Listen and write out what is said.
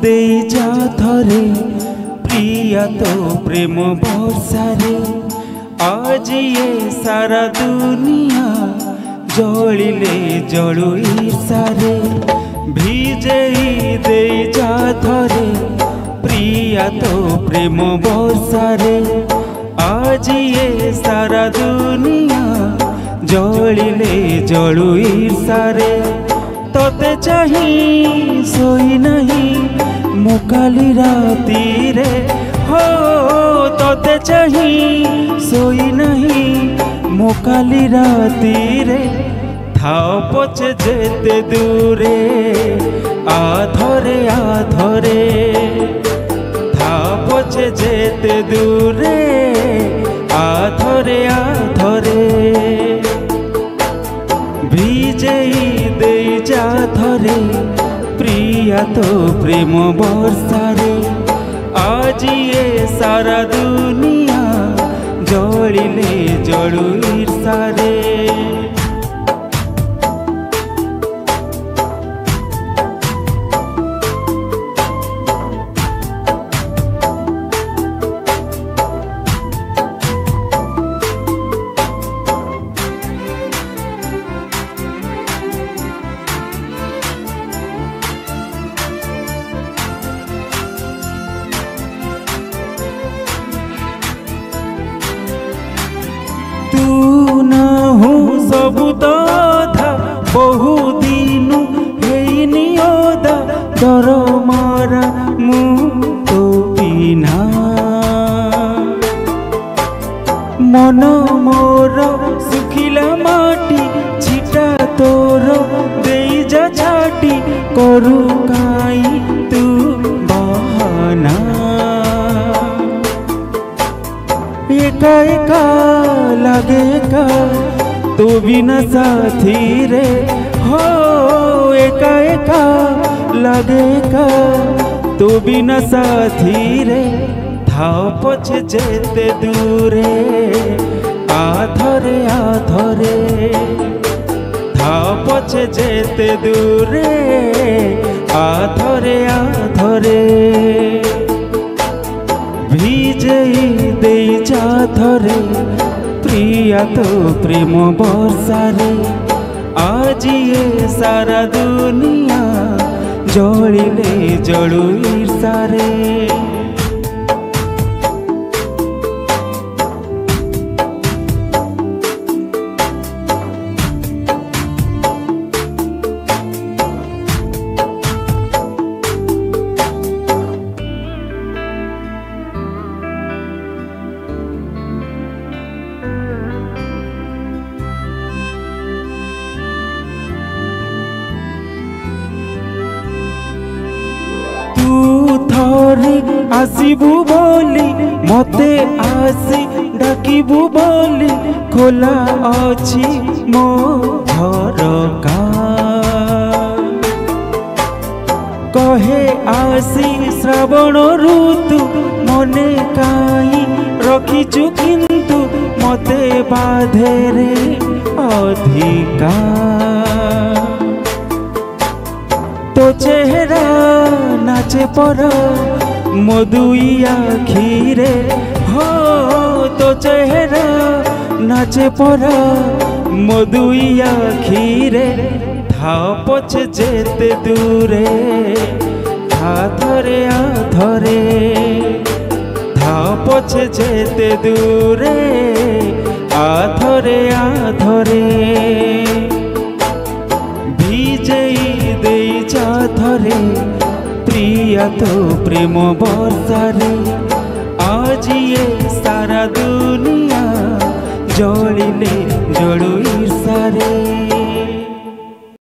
दे जा थरे प्रिया तो प्रेम बर्षारे आज ये सारा दुनिया जलिले जलु ईर्षारे भिजेई दे जा थरे प्रिया तो प्रेम बर्षारे आज ये सारा दुनिया जलिले जलु ईर्षारे तोते चाही सोई नहीं मुकाली राती रे हो तोते चाही सोई नहीं मुकाली राती रे थाओ पछे जेते दूरे आधरे आधरे थाओ पछे जेते दूरे आधरे आधरे भिजेई दे जा थरे प्रिया तो प्रेम बर्षारे आज ये सारा दुनिया जलिले जलु ईर्षारे तू न हो सबु तथा बहु दिनु हेइनी ओदा डर मारा मु तो बिना मन मोर सुखिला माटी छिटा तोर देई जा छाटी करू काई तू बहाना एका एका लगे का तू बिना साथी रे हो एका एका लगे का तू बिना साथी रे थाओ पछे जेते दूरे आधरे आधरे थाओ पछे जेते दूरे आधरे आधरे भिजेई दे जा थरे प्रिया तो प्रेम बर्षारे आज ये सारा दुनिया जलिले जलु ईर्षारे थरे आसीबू बोली मते आसी डाकिबू बोली खोला अछि मो झरका कहे आसी श्रावण ऋतु मने काई रखिचु किंतु मते बाधे रे अधिका तो चेहरा नाचे पर मधुई आखिरे हो तो चेहरा नाचे पर मधुई आखिरे थाओ पछे जेते दूरे आधरे आधरे थाओ पछे जेते दूरे आधरे आधरे भिजेई दे जा थरे प्रिया तो प्रेम बर्षारे आज ये सारा दुनिया जलिले जलु ईर्षारे।